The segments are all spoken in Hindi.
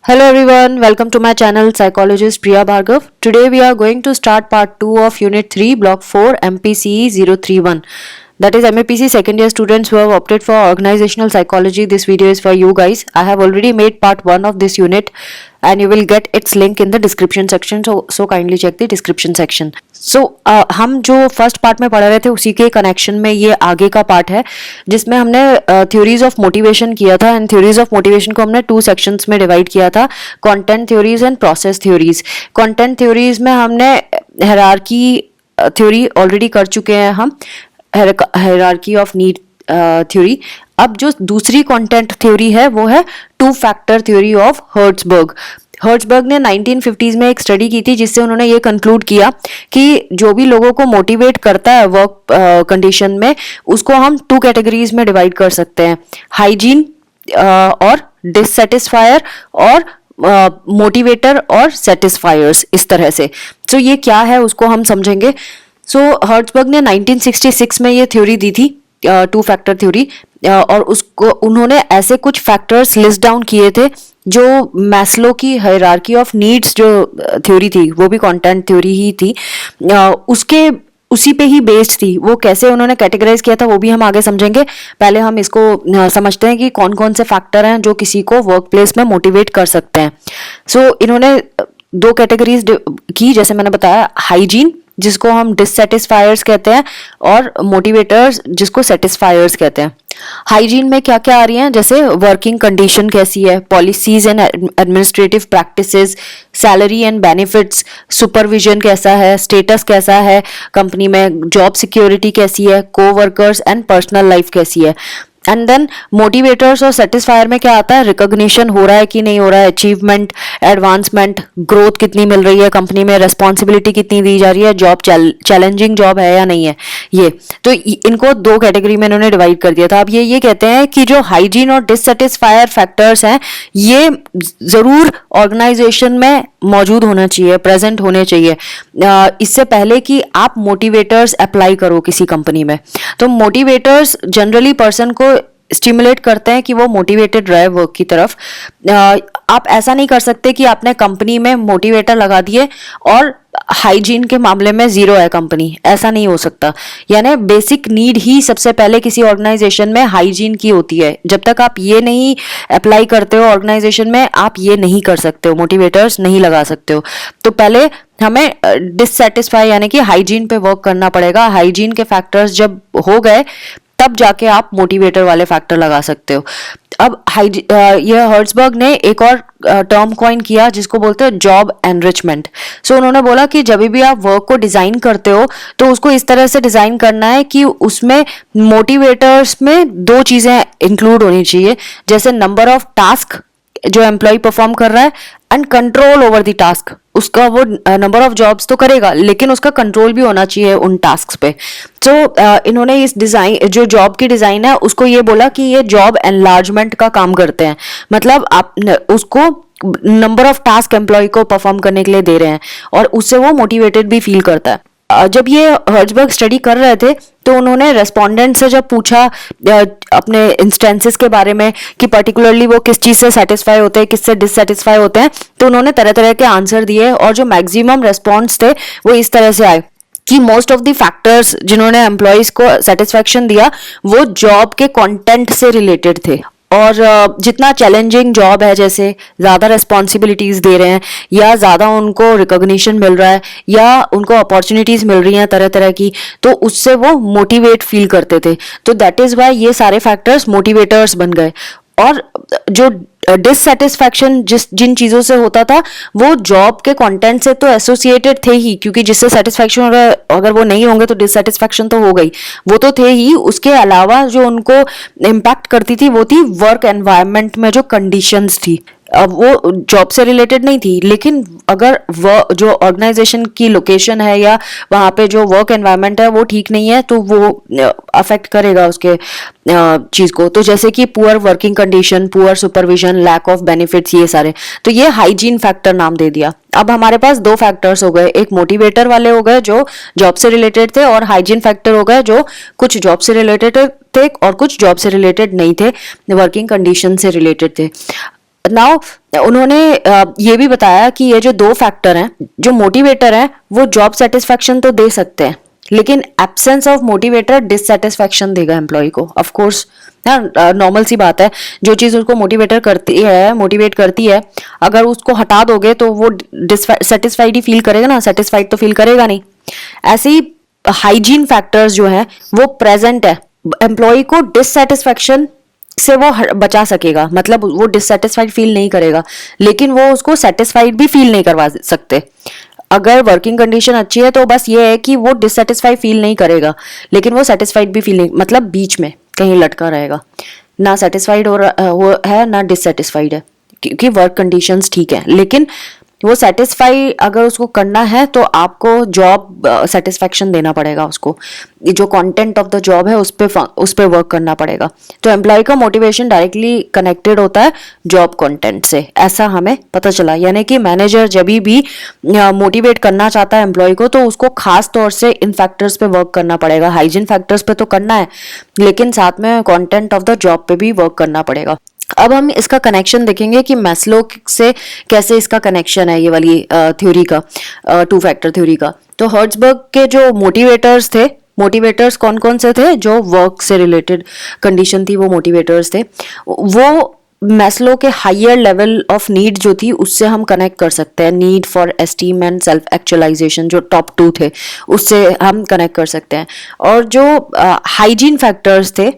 Hello everyone, welcome to my channel Psychologist Priya Bhargav. Today we are going to start part 2 of Unit 3 Block 4 MPCE 031. That is MAPC second year students who have opted for organizational psychology. This video is for you guys. I have already made part 1 of this unit and you will get its link in the description section. So kindly check the description section. हम जो फर्स्ट पार्ट में पढ़ रहे थे उसी के कनेक्शन में ये आगे का पार्ट है जिसमें हमने थ्योरीज ऑफ मोटिवेशन किया था एंड थ्योरीज ऑफ मोटिवेशन को हमने 2 सेक्शंस में डिवाइड किया था, content theories and process theories. Content theories में हमने हायरार्की थ्योरी ऑलरेडी कर चुके हैं, हम हायरार्की ऑफ नीड थ्योरी. अब जो दूसरी कंटेंट थ्योरी है वो है 2 फैक्टर थ्योरी ऑफ हर्ट्जबर्ग ने 1950s में एक स्टडी की थी जिससे उन्होंने ये कंक्लूड किया कि जो भी लोगों को मोटिवेट करता है वर्क कंडीशन में उसको हम 2 कैटेगरीज में डिवाइड कर सकते हैं, हाइजीन और डिससेटिस्फायर और मोटिवेटर और सेटिस्फायर्स, इस तरह से. सो ये क्या है उसको हम समझेंगे. हर्ट्जबर्ग ने 1966 में ये थ्योरी दी थी, 2 फैक्टर थ्योरी, और उसको उन्होंने ऐसे कुछ फैक्टर्स लिस्ट डाउन किए थे जो मैस्लो की हायरार्की ऑफ नीड्स जो थ्योरी थी वो भी कंटेंट थ्योरी ही थी, उसके उसी पे ही बेस्ड थी. वो कैसे उन्होंने कैटेगराइज किया था वो भी हम आगे समझेंगे. पहले हम इसको समझते हैं कि कौन कौन से फैक्टर हैं जो किसी को वर्क प्लेस में मोटिवेट कर सकते हैं. इन्होंने 2 कैटेगरीज की, जैसे मैंने बताया, हाइजीन जिसको हम डिससेटिस्फायर्स कहते हैं और मोटिवेटर्स जिसको सेटिस्फायर्स कहते हैं. हाइजीन में क्या क्या आ रही हैं, जैसे वर्किंग कंडीशन कैसी है, policies and administrative practices, salary and benefits, supervision कैसा है, स्टेटस कैसा है कंपनी में, जॉब सिक्योरिटी कैसी है, को वर्कर्स एंड पर्सनल लाइफ कैसी है. एंड देन मोटिवेटर्स और सेटिस्फायर में क्या आता है, रिकॉग्निशन हो रहा है कि नहीं हो रहा है, अचीवमेंट, एडवांसमेंट, ग्रोथ कितनी मिल रही है कंपनी में, रेस्पॉन्सिबिलिटी कितनी दी जा रही है, जॉब चैलेंजिंग जॉब है या नहीं है. ये तो इनको 2 कैटेगरी में इन्होंने डिवाइड कर दिया था. अब ये कहते हैं कि जो हाइजीन और डिससेटिस्फायर फैक्टर्स हैं ये जरूर ऑर्गेनाइजेशन में मौजूद होना चाहिए, प्रेजेंट होने चाहिए, इससे पहले कि आप मोटिवेटर्स अप्लाई करो किसी कंपनी में. तो मोटिवेटर्स जनरली पर्सन को स्टिमुलेट करते हैं कि वो मोटिवेटेड रहे वर्क की तरफ. आप ऐसा नहीं कर सकते कि आपने कंपनी में मोटिवेटर लगा दिए और हाइजीन के मामले में 0 है कंपनी, ऐसा नहीं हो सकता. यानी बेसिक नीड ही सबसे पहले किसी ऑर्गेनाइजेशन में हाइजीन की होती है. जब तक आप ये नहीं अप्लाई करते हो ऑर्गेनाइजेशन में आप ये नहीं कर सकते हो, मोटिवेटर्स नहीं लगा सकते हो. तो पहले हमें डिससेटिस्फाई यानी कि हाइजीन पे वर्क करना पड़ेगा. हाइजीन के फैक्टर्स जब हो गए तब जाके आप मोटिवेटर वाले फैक्टर लगा सकते हो. अब ये हर्ट्जबर्ग ने एक और टर्म कॉइन किया जिसको बोलते हैं जॉब एनरिचमेंट. उन्होंने बोला कि जब भी आप वर्क को डिजाइन करते हो तो उसको इस तरह से डिजाइन करना है कि उसमें मोटिवेटर्स में 2 चीजें इंक्लूड होनी चाहिए, जैसे नंबर ऑफ टास्क जो एम्प्लॉय परफॉर्म कर रहा है and control over the task. उसका वो नंबर ऑफ जॉब्स तो करेगा लेकिन उसका कंट्रोल भी होना चाहिए उन टास्क पे. इन्होंने इस डिजाइन जो जॉब की डिजाइन है उसको ये बोला कि ये जॉब एनलार्जमेंट का काम करते हैं. मतलब आप उसको नंबर ऑफ टास्क एम्प्लॉय को परफॉर्म करने के लिए दे रहे हैं और उससे वो मोटिवेटेड भी फील करता है. जब ये हर्ट्जबर्ग स्टडी कर रहे थे तो उन्होंने रेस्पोंडेंट से जब पूछा अपने इंस्टेंसेस के बारे में कि पर्टिकुलरली वो किस चीज से सेटिस्फाई होते हैं, किससे डिससेटिस्फाई होते हैं, तो उन्होंने तरह तरह के आंसर दिए और जो मैक्सिमम रेस्पॉन्स थे वो इस तरह से आए कि मोस्ट ऑफ द फैक्टर्स जिन्होंने एम्प्लॉयज को सेटिस्फेक्शन दिया वो जॉब के कंटेंट से रिलेटेड थे. और जितना चैलेंजिंग जॉब है, जैसे ज़्यादा रिस्पॉन्सिबिलिटीज़ दे रहे हैं या ज़्यादा उनको रिकॉग्निशन मिल रहा है या उनको अपॉर्चुनिटीज़ मिल रही हैं तरह तरह की, तो उससे वो मोटिवेट फील करते थे. तो दैट इज़ वाई ये सारे फैक्टर्स मोटिवेटर्स बन गए. और जो डिससेटिस्फैक्शन जिन चीज़ों से होता था वो जॉब के कंटेंट से तो एसोसिएटेड थे ही, क्योंकि जिससे सेटिस्फैक्शन अगर वो नहीं होंगे तो डिससेटिस्फैक्शन तो हो गई, वो तो थे ही. उसके अलावा जो उनको इम्पैक्ट करती थी वो थी वर्क एनवायरनमेंट में जो कंडीशंस थी. अब वो जॉब से रिलेटेड नहीं थी, लेकिन अगर जो ऑर्गेनाइजेशन की लोकेशन है या वहाँ पे जो वर्क एनवायरनमेंट है वो ठीक नहीं है तो वो अफेक्ट करेगा उसके चीज को. तो जैसे कि poor working condition, poor supervision, lack of benefits, ये सारे. तो ये हाइजीन फैक्टर नाम दे दिया. अब हमारे पास 2 फैक्टर्स हो गए, एक मोटिवेटर वाले हो गए जो जॉब से रिलेटेड थे और हाइजीन फैक्टर हो गए जो कुछ जॉब से रिलेटेड थे और कुछ जॉब से रिलेटेड नहीं थे, वर्किंग कंडीशन से रिलेटेड थे. नाउ उन्होंने ये भी बताया कि ये जो दो फैक्टर हैं, जो मोटिवेटर हैं वो जॉब सेटिस्फैक्शन तो दे सकते हैं, लेकिन एब्सेंस ऑफ मोटिवेटर डिससेटिस्फैक्शन देगा एम्प्लॉय को। ऑफ कोर्स नॉर्मल सी बात है, जो चीज उसको मोटिवेट करती है, अगर उसको हटा दोगे तो वो डिससेटिस्फाइड ही फील करेगा ना, सेटिस्फाइड तो फील करेगा नहीं। ऐसे ही हाइजीन फैक्टर्स जो है वो प्रेजेंट है, एम्प्लॉय को डिससेटिस्फैक्शन से वो बचा सकेगा, मतलब वो डिससेटिस्फाइड फील नहीं करेगा, लेकिन वो उसको सेटिस्फाइड भी फील नहीं करवा सकते। अगर वर्किंग कंडीशन अच्छी है तो बस ये है कि वो डिससेटिस्फाइड फील नहीं करेगा, लेकिन वो सेटिस्फाइड भी फील नहीं, मतलब बीच में कहीं लटका रहेगा, ना सेटिस्फाइड हो है ना डिससेटिस्फाइड है, क्योंकि वर्क कंडीशंस ठीक है, लेकिन वो सेटिस्फाई अगर उसको करना है तो आपको जॉब सेटिस्फेक्शन देना पड़ेगा उसको, जो कंटेंट ऑफ द जॉब है उस पे वर्क करना पड़ेगा। तो एम्प्लॉय का मोटिवेशन डायरेक्टली कनेक्टेड होता है जॉब कंटेंट से, ऐसा हमें पता चला। यानी कि मैनेजर जब भी मोटिवेट करना चाहता है एम्प्लॉय को तो उसको खास तौर से इन फैक्टर्स पे वर्क करना पड़ेगा। हाइजीन फैक्टर्स पे तो करना है, लेकिन साथ में कंटेंट ऑफ द जॉब पे भी वर्क करना पड़ेगा। अब हम इसका कनेक्शन देखेंगे कि मैस्लो से कैसे इसका कनेक्शन है, ये वाली थ्योरी का, टू फैक्टर थ्योरी का। तो हर्ट्जबर्ग के जो मोटिवेटर्स कौन कौन से थे, जो वर्क से रिलेटेड कंडीशन थी वो मोटिवेटर्स थे, वो मैस्लो के हायर लेवल ऑफ नीड जो थी उससे हम कनेक्ट कर सकते हैं। Need for esteem and self actualisation जो टॉप 2 थे उससे हम कनेक्ट कर सकते हैं। और जो हाइजीन फैक्टर्स थे,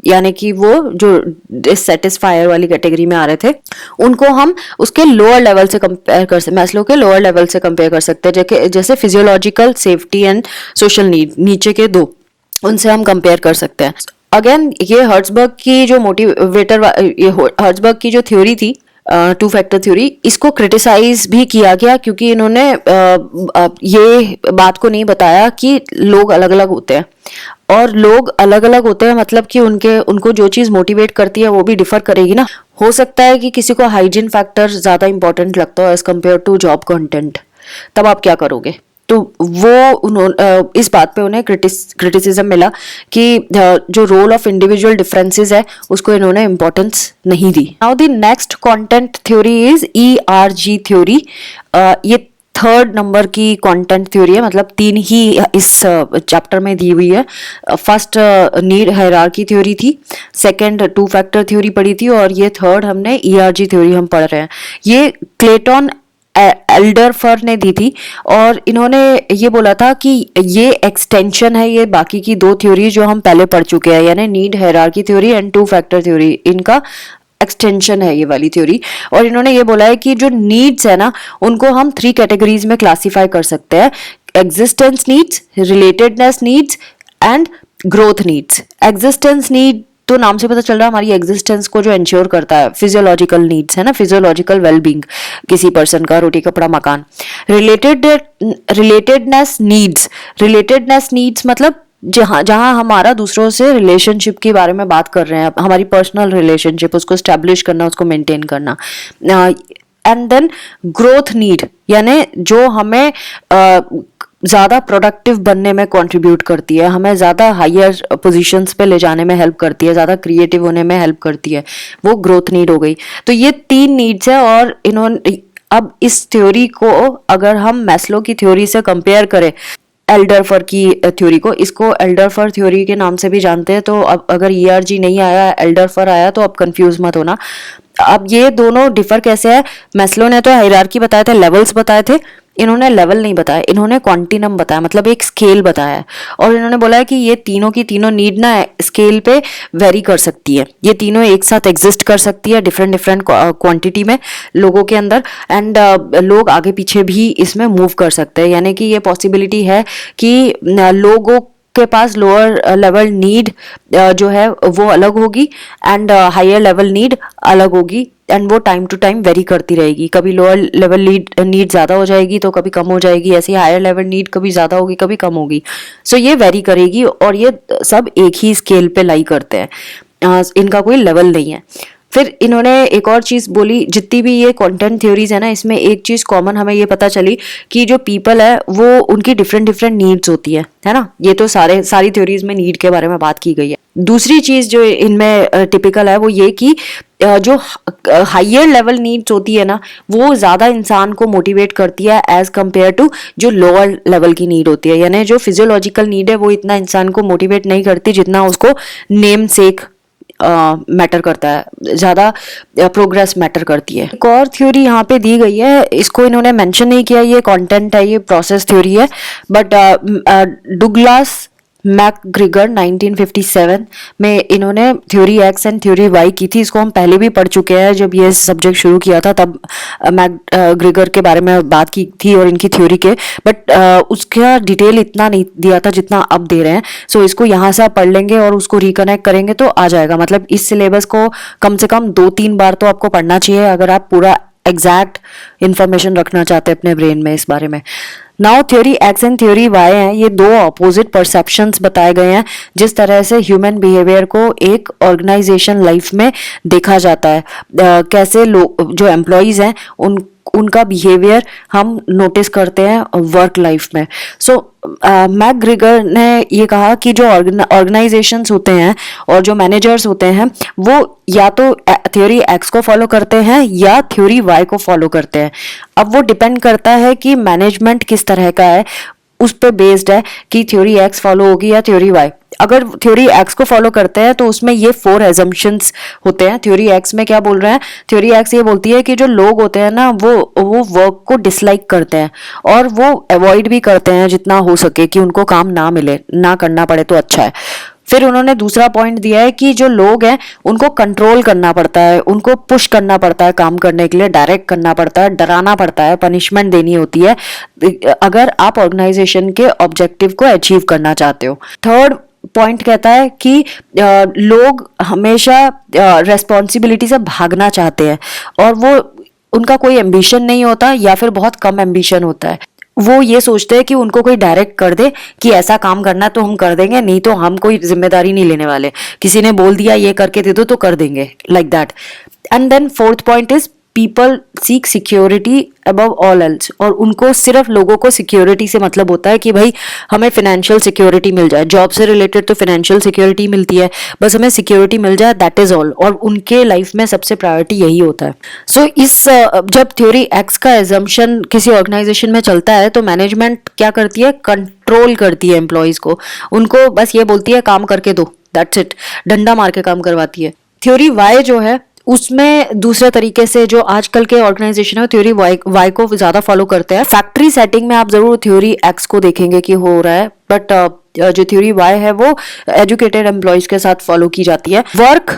यानी कि वो जो डिससेटिस्फायर वाली कैटेगरी में आ रहे थे, उनको हम उसके लोअर लेवल से कंपेयर कर सकते, मैस्लो के लोअर लेवल से कंपेयर कर सकते हैं, जैसे physiological, safety and social need, नीचे के 2, उनसे हम कंपेयर कर सकते हैं। अगेन ये हर्ट्जबर्ग की जो हर्ट्जबर्ग की जो थ्योरी थी, टू फैक्टर थ्योरी, इसको क्रिटिसाइज भी किया गया, क्योंकि इन्होंने ये बात को नहीं बताया कि लोग अलग अलग होते हैं, और लोग अलग अलग होते हैं मतलब कि उनको जो चीज मोटिवेट करती है वो भी डिफर करेगी ना। हो सकता है कि किसी को हाइजीन फैक्टर ज्यादा इंपॉर्टेंट लगता हो as compare to job content, तब आप क्या करोगे? तो वो इस बात पे उन्हें क्रिटिसिज्म मिला कि जो रोल ऑफ इंडिविजुअल डिफरेंसेस है उसको इन्होंने इंपॉर्टेंस नहीं दी। Now the next content theory is ERG theory. ये 3rd नंबर की कंटेंट थ्योरी है, मतलब 3 ही इस चैप्टर में दी हुई है। फर्स्ट नीड हायरार्की थ्योरी थी, सेकंड टू फैक्टर थ्योरी पढ़ी थी, और ये 3rd हमने ERG थ्योरी हम पढ़ रहे हैं। ये क्लेटन एल्डरफर ने दी थी, और इन्होंने ये बोला था कि ये एक्सटेंशन है ये बाकी की 2 थ्योरी जो हम पहले पढ़ चुके हैं, यानी need hierarchy theory and two factor theory, इनका एक्सटेंशन है ये वाली थ्योरी। और इन्होंने ये बोला है कि जो नीड्स है ना उनको हम 3 कैटेगरीज में क्लासीफाई कर सकते हैं: existence needs, relatedness needs and growth needs. Existence need तो नाम से पता चल रहा है हमारी एग्जिस्टेंस को जो इंश्योर करता है, फिजियोलॉजिकल नीड्स है ना, फिजियोलॉजिकल वेलबींग किसी पर्सन का, रोटी कपड़ा मकान। रिलेटेडनेस नीड्स मतलब जहां हमारा दूसरों से रिलेशनशिप के बारे में बात कर रहे हैं, हमारी पर्सनल रिलेशनशिप, उसको स्टैब्लिश करना, उसको मेंटेन करना। एंड देन ग्रोथ नीड, यानी जो हमें ज्यादा प्रोडक्टिव बनने में कंट्रीब्यूट करती है, हमें ज्यादा हायर पोजीशंस पे ले जाने में हेल्प करती है, ज्यादा क्रिएटिव होने में हेल्प करती है, वो ग्रोथ नीड हो गई। तो ये 3 नीड्स है, और इन्होंने अब इस थ्योरी को अगर हम मैस्लो की थ्योरी से कंपेयर करें, एल्डरफर की थ्योरी को, इसको एल्डरफर थ्योरी के नाम से भी जानते हैं, तो अब अगर ERG नहीं आया, एल्डरफर आया, तो अब कंफ्यूज मत होना। अब ये दोनों डिफर कैसे है? मैस्लो ने तो हायरार्की बताया था, लेवल्स बताए थे, इन्होंने लेवल नहीं बताया, इन्होंने क्वांटिनम बताया, मतलब एक स्केल बताया है। और इन्होंने बोला है कि ये तीनों की तीनों नीड ना स्केल पे वेरी कर सकती है, ये तीनों एक साथ एग्जिस्ट कर सकती है डिफरेंट क्वांटिटी में लोगों के अंदर, एंड लोग आगे पीछे भी इसमें मूव कर सकते हैं। यानी कि ये पॉसिबिलिटी है कि लोगों के पास लोअर लेवल नीड जो है वो अलग होगी, एंड हायर लेवल नीड अलग होगी, एंड वो टाइम टू टाइम वेरी करती रहेगी। कभी लोअर लेवल नीड ज्यादा हो जाएगी तो कभी कम हो जाएगी, ऐसे हायर लेवल नीड कभी ज्यादा होगी कभी कम होगी। सो ये वेरी करेगी, और ये सब एक ही स्केल पे लाई करते हैं, इनका कोई लेवल नहीं है। फिर इन्होंने एक और चीज बोली, जितनी भी ये कंटेंट थ्योरीज है ना, इसमें एक चीज कॉमन हमें ये पता चली कि जो पीपल है वो उनकी डिफरेंट नीड्स होती है ना। ये तो सारी थ्योरीज में नीड के बारे में बात की गई है। दूसरी चीज जो इनमें टिपिकल है वो ये कि जो हायर लेवल नीड्स होती है ना, वो ज़्यादा इंसान को मोटिवेट करती है एज कम्पेयर टू जो लोअर लेवल की नीड होती है। यानी जो फिजियोलॉजिकल नीड है वो इतना इंसान को मोटिवेट नहीं करती जितना उसको नेम सेक मैटर करता है, ज़्यादा प्रोग्रेस मैटर करती है। एक और थ्योरी यहाँ पे दी गई है, इसको इन्होंने मेंशन नहीं किया, ये कंटेंट है, ये प्रोसेस थ्योरी है, बट डुगलास मैकग्रिगर 1957 में इन्होंने theory X and theory Y की थी। इसको हम पहले भी पढ़ चुके हैं, जब ये सब्जेक्ट शुरू किया था तब मैकग्रिगर के बारे में बात की थी और इनकी थ्योरी के, बट उसका डिटेल इतना नहीं दिया था जितना अब दे रहे हैं। सो इसको यहाँ से आप पढ़ लेंगे और उसको रिकनेक्ट करेंगे तो आ जाएगा। मतलब इस सिलेबस को कम से कम 2-3 बार तो आपको पढ़ना चाहिए अगर आप पूरा एग्जैक्ट इंफॉर्मेशन रखना चाहते हैं अपने ब्रेन में इस बारे में। Now theory X and theory Y हैं, ये दो अपोजिट परसेप्शंस बताए गए हैं जिस तरह से ह्यूमन बिहेवियर को एक ऑर्गेनाइजेशन लाइफ में देखा जाता है। कैसे लोग जो एम्प्लॉयज हैं उनका बिहेवियर हम नोटिस करते हैं वर्क लाइफ में। सो मैकग्रिगर ने ये कहा कि जो ऑर्गेनाइजेशंस होते हैं और जो मैनेजर्स होते हैं वो या तो थ्योरी एक्स को फॉलो करते हैं या थ्योरी वाई को फॉलो करते हैं। अब वो डिपेंड करता है कि मैनेजमेंट किस तरह का है, उस पर बेस्ड है कि थ्योरी एक्स फॉलो होगी या थ्योरी वाई। अगर थ्योरी एक्स को फॉलो करते हैं तो उसमें ये 4 एजम्पशंस होते हैं। थ्योरी एक्स में क्या बोल रहे हैं, थ्योरी एक्स ये बोलती है कि जो लोग होते हैं ना वो वर्क को डिसलाइक करते हैं और वो अवॉइड भी करते हैं जितना हो सके कि उनको काम ना मिले, ना करना पड़े तो अच्छा है। फिर उन्होंने दूसरा पॉइंट दिया है कि जो लोग हैं उनको कंट्रोल करना पड़ता है, उनको पुश करना पड़ता है काम करने के लिए, डायरेक्ट करना पड़ता है, डराना पड़ता है, पनिशमेंट देनी होती है अगर आप ऑर्गेनाइजेशन के ऑब्जेक्टिव को अचीव करना चाहते हो। थर्ड पॉइंट कहता है कि लोग हमेशा रेस्पॉन्सिबिलिटी से भागना चाहते हैं और वो उनका कोई एम्बिशन नहीं होता या फिर बहुत कम एम्बिशन होता है। वो ये सोचते हैं कि उनको कोई डायरेक्ट कर दे कि ऐसा काम करना है तो हम कर देंगे, नहीं तो हम कोई जिम्मेदारी नहीं लेने वाले, किसी ने बोल दिया ये करके दे दो तो कर देंगे, like that. And then fourth point is people seek security above all else, और उनको सिर्फ लोगों को सिक्योरिटी से मतलब होता है कि भाई हमें फाइनेंशियल सिक्योरिटी मिल जाए, जॉब से रिलेटेड तो फाइनेंशियल सिक्योरिटी मिलती है, बस हमें सिक्योरिटी मिल जाए, दैट इज ऑल। और उनके लाइफ में सबसे प्रायोरिटी यही होता है। सो जब थ्योरी एक्स का एजम्पशन किसी ऑर्गेनाइजेशन में चलता है तो मैनेजमेंट क्या करती है, कंट्रोल करती है एम्प्लॉयज को, उनको बस ये बोलती है काम करके दो, दैट्स इट, डंडा मार के काम करवाती है। थ्योरी वाई जो है उसमें दूसरे तरीके से जो आजकल के ऑर्गेनाइजेशन है थ्योरी वाई को ज्यादा फॉलो करते हैं। फैक्ट्री सेटिंग में आप जरूर थ्योरी एक्स को देखेंगे कि हो रहा है, बट जो थ्योरी वाई है वो एजुकेटेड एम्प्लॉयज के साथ फॉलो की जाती है। वर्क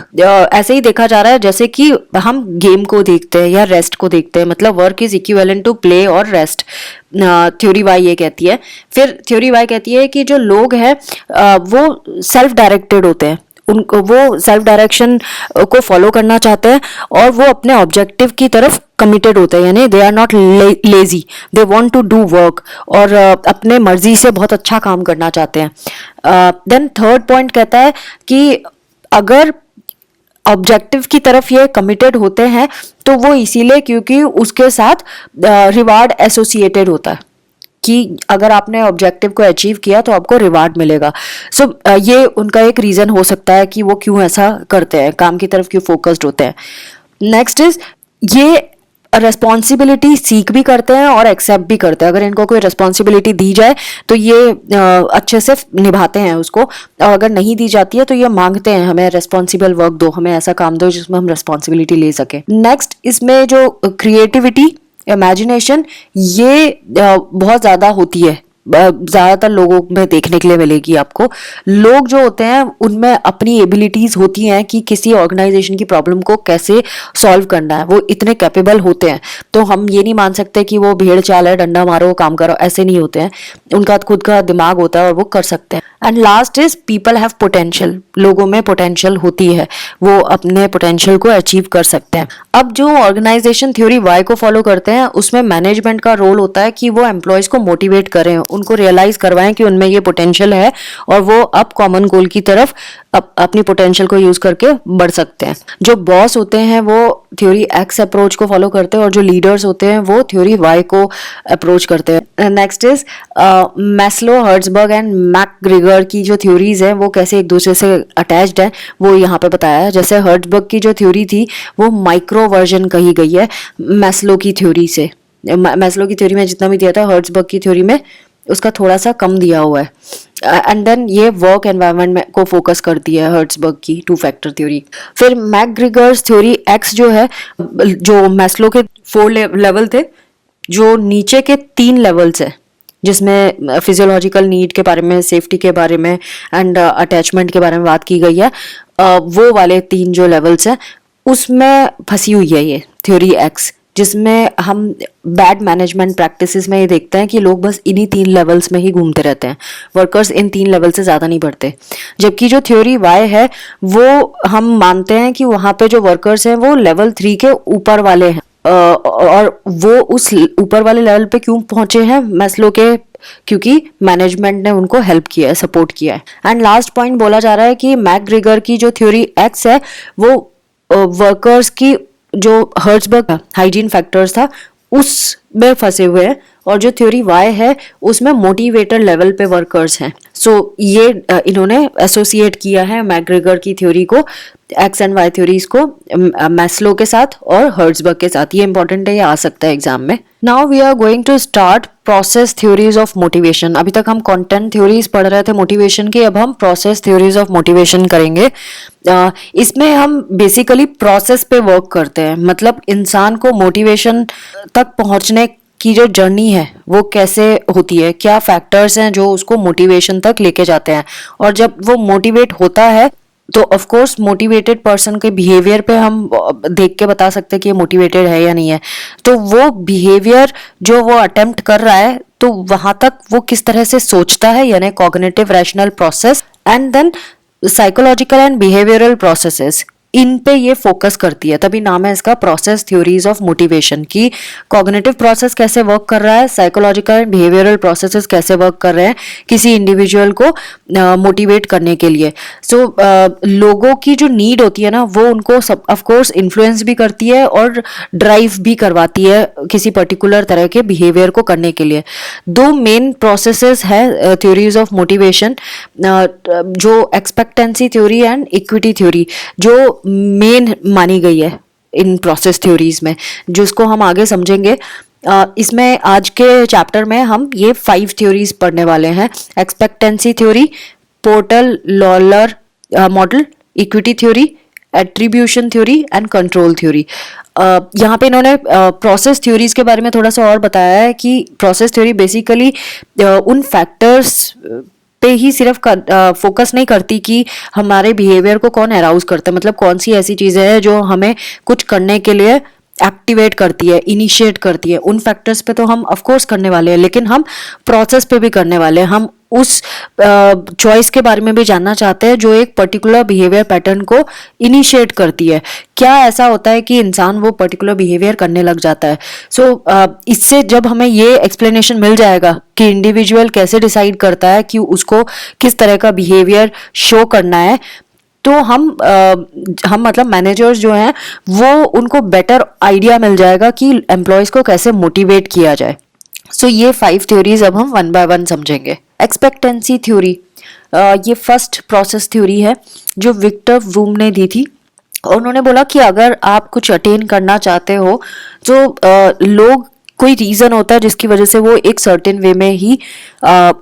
ऐसे ही देखा जा रहा है जैसे कि हम गेम को देखते हैं या रेस्ट को देखते हैं, मतलब work is equivalent to play और रेस्ट, थ्योरी वाई ये कहती है। फिर थ्योरी वाई कहती है कि जो लोग हैं वो सेल्फ डायरेक्टेड होते हैं, उनको वो सेल्फ डायरेक्शन को फॉलो करना चाहते हैं और वो अपने ऑब्जेक्टिव की तरफ कमिटेड होते हैं, यानी they are not lazy, they want to do work, और अपने मर्जी से बहुत अच्छा काम करना चाहते हैं। देन थर्ड पॉइंट कहता है कि अगर ऑब्जेक्टिव की तरफ ये कमिटेड होते हैं तो वो इसीलिए क्योंकि उसके साथ रिवार्ड एसोसिएटेड होता है कि अगर आपने ऑब्जेक्टिव को अचीव किया तो आपको रिवार्ड मिलेगा। सो ये उनका एक रीजन हो सकता है कि वो क्यों ऐसा करते हैं, काम की तरफ क्यों फोकस्ड होते हैं। नेक्स्ट इज ये रेस्पॉन्सिबिलिटी सीख भी करते हैं और एक्सेप्ट भी करते हैं। अगर इनको कोई रेस्पॉन्सिबिलिटी दी जाए तो ये अच्छे से निभाते हैं उसको, और अगर नहीं दी जाती है तो ये मांगते हैं हमें रेस्पॉन्सिबल वर्क दो, हमें ऐसा काम दो जिसमें हम रेस्पॉन्सिबिलिटी ले सके। नेक्स्ट इसमें जो क्रिएटिविटी, इमेजिनेशन, ये बहुत ज़्यादा होती है, ज़्यादातर लोगों में देखने के लिए मिलेगी आपको। लोग जो होते हैं उनमें अपनी एबिलिटीज़ होती हैं कि किसी ऑर्गेनाइजेशन की प्रॉब्लम को कैसे सॉल्व करना है, वो इतने कैपेबल होते हैं। तो हम ये नहीं मान सकते कि वो भेड़ चाल है, डंडा मारो काम करो, ऐसे नहीं होते हैं। उनका खुद का दिमाग होता है और वो कर सकते हैं। And last is people have potential, लोगों में पोटेंशियल होती है, वो अपने पोटेंशियल को अचीव कर सकते हैं। अब जो ऑर्गेनाइजेशन थ्योरी वाई को फॉलो करते हैं उसमें मैनेजमेंट का रोल होता है कि वो एम्प्लॉयज को मोटिवेट करें, उनको रियलाइज करवाएं कि उनमें ये पोटेंशियल है और वो अब कॉमन गोल की तरफ अपनी पोटेंशियल को यूज करके बढ़ सकते हैं। जो बॉस होते हैं वो थ्योरी एक्स अप्रोच को फॉलो करते हैं और जो लीडर्स होते हैं वो थ्योरी वाई को अप्रोच करते हैं। Next is Maslow, Herzberg and McGregor की जो थ्योरीज हैं वो कैसे एक दूसरे से अटैच्ड है वो यहाँ पे बताया है। जैसे हर्ट्जबर्ग की जो थ्योरी थी वो माइक्रो वर्जन कही गई है मैस्लो की थ्योरी से। मैस्लो की थ्योरी में जितना भी दिया था हर्ट्जबर्ग की थ्योरी में उसका थोड़ा सा कम दिया हुआ है। एंड देन ये वर्क एनवायरनमेंट में को फोकस करती है हर्ट्जबर्ग की 2 फैक्टर थ्योरी। फिर मैकग्रेगर्स थ्योरी एक्स जो है, जो मैस्लो के 4 लेवल थे, जो नीचे के 3 लेवल्स है जिसमें फिजियोलॉजिकल नीड के बारे में, सेफ्टी के बारे में एंड अटैचमेंट के बारे में बात की गई है, वो वाले 3 जो लेवल्स हैं उसमें फंसी हुई है ये थ्योरी एक्स, जिसमें हम बैड मैनेजमेंट प्रैक्टिसेस में ये देखते हैं कि लोग बस इन्हीं 3 लेवल्स में ही घूमते रहते हैं, वर्कर्स इन 3 लेवल से ज़्यादा नहीं बढ़ते। जबकि जो थ्योरी वाई है वो हम मानते हैं कि वहाँ पे जो वर्कर्स हैं वो लेवल 3 के ऊपर वाले हैं, और वो उस ऊपर वाले लेवल पे क्यों पहुंचे हैं मैस्लो के, क्योंकि मैनेजमेंट ने उनको हेल्प किया है, सपोर्ट किया है। एंड लास्ट पॉइंट बोला जा रहा है कि मैकग्रेगर की जो थ्योरी एक्स है वो वर्कर्स की जो हर्ट्जबर्ग हाइजीन फैक्टर्स था उसमें फंसे हुए हैं, और जो थ्योरी वाई है उसमें मोटिवेटर लेवल पे वर्कर्स हैं। सो ये इन्होंने एसोसिएट किया है मैकग्रेगर की थ्योरी को, एक्स एंड वाई थ्योरीज को मैस्लो के साथ और हर्ट्जबर्ग के साथ। ये इंपॉर्टेंट है, ये आ सकता है एग्जाम में। Now we are going to start process theories of motivation. अभी तक हम कंटेंट थ्योरीज पढ़ रहे थे मोटिवेशन की, अब हम प्रोसेस थ्योरीज ऑफ मोटिवेशन करेंगे। इसमें हम बेसिकली प्रोसेस पे वर्क करते हैं, मतलब इंसान को मोटिवेशन तक पहुंचने की जो जर्नी है वो कैसे होती है, क्या फैक्टर्स हैं जो उसको मोटिवेशन तक लेके जाते हैं, और जब वो मोटिवेट होता है तो ऑफ कोर्स मोटिवेटेड पर्सन के बिहेवियर पे हम देख के बता सकते हैं कि ये मोटिवेटेड है या नहीं है। तो वो बिहेवियर जो वो अटेम्प्ट कर रहा है तो वहां तक वो किस तरह से सोचता है, यानी cognitive rational process, and then psychological and behavioural processes, इन पे ये फोकस करती है। तभी नाम है इसका प्रोसेस थ्योरीज ऑफ मोटिवेशन, की कॉग्निटिव प्रोसेस कैसे वर्क कर रहा है, साइकोलॉजिकल एंड बिहेवियरल प्रोसेसेस कैसे वर्क कर रहे हैं किसी इंडिविजुअल को मोटिवेट करने के लिए। सो लोगों की जो नीड होती है ना वो उनको सब ऑफ कोर्स इन्फ्लुएंस भी करती है और ड्राइव भी करवाती है किसी पर्टिकुलर तरह के बिहेवियर को करने के लिए। 2 मेन प्रोसेसेस है थ्योरीज ऑफ मोटिवेशन, जो expectancy theory and equity theory, जो मेन मानी गई है इन प्रोसेस थ्योरीज में, जिसको हम आगे समझेंगे। इसमें आज के चैप्टर में हम ये 5 थ्योरीज पढ़ने वाले हैं। Expectancy theory, porter Lawler model, equity theory, attribution theory and control theory. यहाँ पे इन्होंने प्रोसेस थ्योरीज के बारे में थोड़ा सा और बताया है कि प्रोसेस थ्योरी बेसिकली उन फैक्टर्स पे ही सिर्फ फोकस नहीं करती कि हमारे बिहेवियर को कौन अराउज करता है, मतलब कौन सी ऐसी चीजें हैं जो हमें कुछ करने के लिए एक्टिवेट करती है, इनिशिएट करती है। उन फैक्टर्स पे तो हम ऑफ कोर्स करने वाले हैं, लेकिन हम प्रोसेस पे भी करने वाले हैं। हम उस चॉइस के बारे में भी जानना चाहते हैं जो एक पर्टिकुलर बिहेवियर पैटर्न को इनिशिएट करती है। क्या ऐसा होता है कि इंसान वो पर्टिकुलर बिहेवियर करने लग जाता है। सो इससे जब हमें ये एक्सप्लेनेशन मिल जाएगा कि इंडिविजुअल कैसे डिसाइड करता है कि उसको किस तरह का बिहेवियर शो करना है, तो हम मतलब मैनेजर्स जो हैं वो उनको बेटर आइडिया मिल जाएगा कि एम्प्लॉयज को कैसे मोटिवेट किया जाए। सो ये 5 थ्योरीज अब हम 1 बाय 1 समझेंगे। एक्सपेक्टेंसी थ्योरी, ये फर्स्ट प्रोसेस थ्योरी है जो विक्टर वूम ने दी थी, और उन्होंने बोला कि अगर आप कुछ अटेन करना चाहते हो तो लोग, कोई रीजन होता है जिसकी वजह से वो एक सर्टेन वे में ही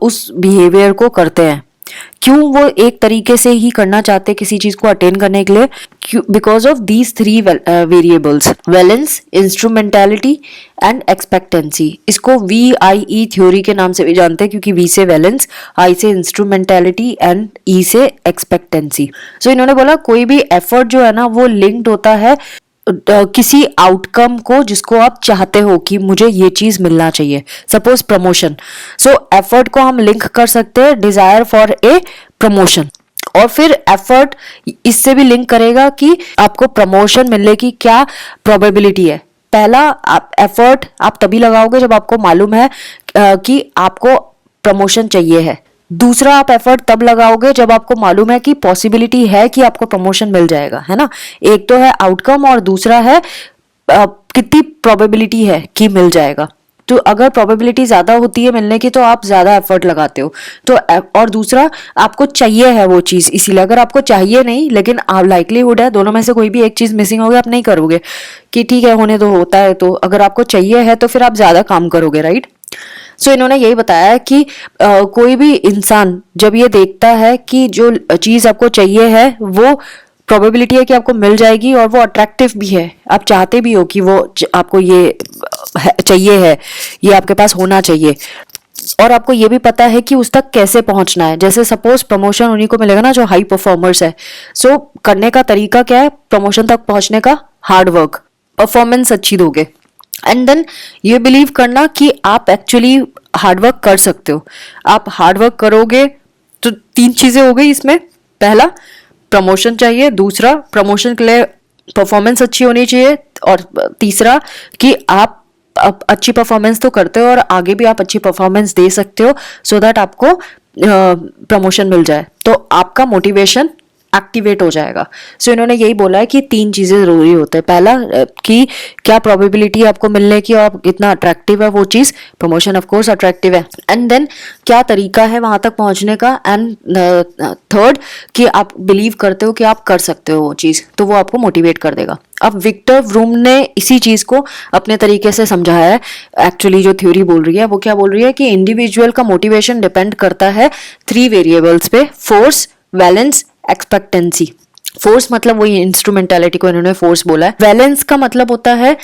उस बिहेवियर को करते हैं। क्यों वो एक तरीके से ही करना चाहते हैं किसी चीज को अटेन करने के लिए? Because of these 3 variables, valence, instrumentality and expectancy. इसको VIE थ्योरी के नाम से भी जानते हैं, क्योंकि V से वैलेंस, I से इंस्ट्रूमेंटैलिटी एंड E से एक्सपेक्टेंसी। सो इन्होंने बोला कोई भी एफर्ट जो है ना वो लिंक्ड होता है किसी आउटकम को जिसको आप चाहते हो कि मुझे ये चीज मिलना चाहिए। सपोज प्रमोशन, सो एफर्ट को हम लिंक कर सकते हैं डिजायर फॉर ए प्रमोशन, और फिर एफर्ट इससे भी लिंक करेगा कि आपको प्रमोशन मिलने की क्या प्रोबेबिलिटी है। पहला एफर्ट आप तभी लगाओगे जब आपको मालूम है कि आपको प्रमोशन चाहिए है। दूसरा, आप एफर्ट तब लगाओगे जब आपको मालूम है कि पॉसिबिलिटी है कि आपको प्रमोशन मिल जाएगा, है ना। एक तो है आउटकम और दूसरा है कितनी प्रोबेबिलिटी है कि मिल जाएगा। तो अगर प्रोबेबिलिटी ज्यादा होती है मिलने की तो आप ज्यादा एफर्ट लगाते हो। तो और दूसरा, आपको चाहिए है वो चीज, इसीलिए। अगर आपको चाहिए नहीं लेकिन लाइकलीहुड है, दोनों में से कोई भी एक चीज मिसिंग होगी, आप नहीं करोगे कि ठीक है होने तो होता है। तो अगर आपको चाहिए है तो फिर आप ज्यादा काम करोगे, राइट। सो इन्होंने यही बताया कि कोई भी इंसान जब ये देखता है कि जो चीज आपको चाहिए है वो प्रोबेबिलिटी है कि आपको मिल जाएगी और वो अट्रैक्टिव भी है, आप चाहते भी हो कि वो आपको ये चाहिए है, ये आपके पास होना चाहिए, और आपको ये भी पता है कि उस तक कैसे पहुंचना है। जैसे सपोज प्रमोशन उन्हीं को मिलेगा ना जो हाई परफॉर्मर्स है। सो करने का तरीका क्या है प्रमोशन तक पहुंचने का? हार्ड वर्क, परफॉर्मेंस अच्छी दोगे, एंड देन ये बिलीव करना कि आप एक्चुअली हार्डवर्क कर सकते हो। आप हार्डवर्क करोगे तो तीन चीजें हो गई इसमें। पहला, प्रमोशन चाहिए। दूसरा, प्रमोशन के लिए परफॉर्मेंस अच्छी होनी चाहिए। और तीसरा कि आप अच्छी परफॉर्मेंस तो करते हो और आगे भी आप अच्छी परफॉर्मेंस दे सकते हो सो दैट आपको प्रमोशन मिल जाए, तो आपका मोटिवेशन एक्टिवेट हो जाएगा। सो इन्होंने यही बोला है कि तीन चीजें जरूरी होते हैं। पहला कि क्या प्रोबेबिलिटी है आपको मिलने की और कितना अट्रैक्टिव है वो चीज, प्रमोशन ऑफ कोर्स अट्रैक्टिव है। एंड देन क्या तरीका है वहां तक पहुंचने का। एंड थर्ड कि आप बिलीव करते हो कि आप कर सकते हो वो चीज, तो वो आपको मोटिवेट कर देगा। अब विक्टर व्रूम ने इसी चीज को अपने तरीके से समझाया है। एक्चुअली जो थ्योरी बोल रही है वो क्या बोल रही है कि इंडिविजुअल का मोटिवेशन डिपेंड करता है 3 वेरिएबल्स पे: फोर्स, वैलेंस, एक्सपेक्टेंसी। फोर्स मतलब वही इंस्ट्रूमेंटेलिटी को इन्होंने फोर्स बोला है। वैलेंस का मतलब होता है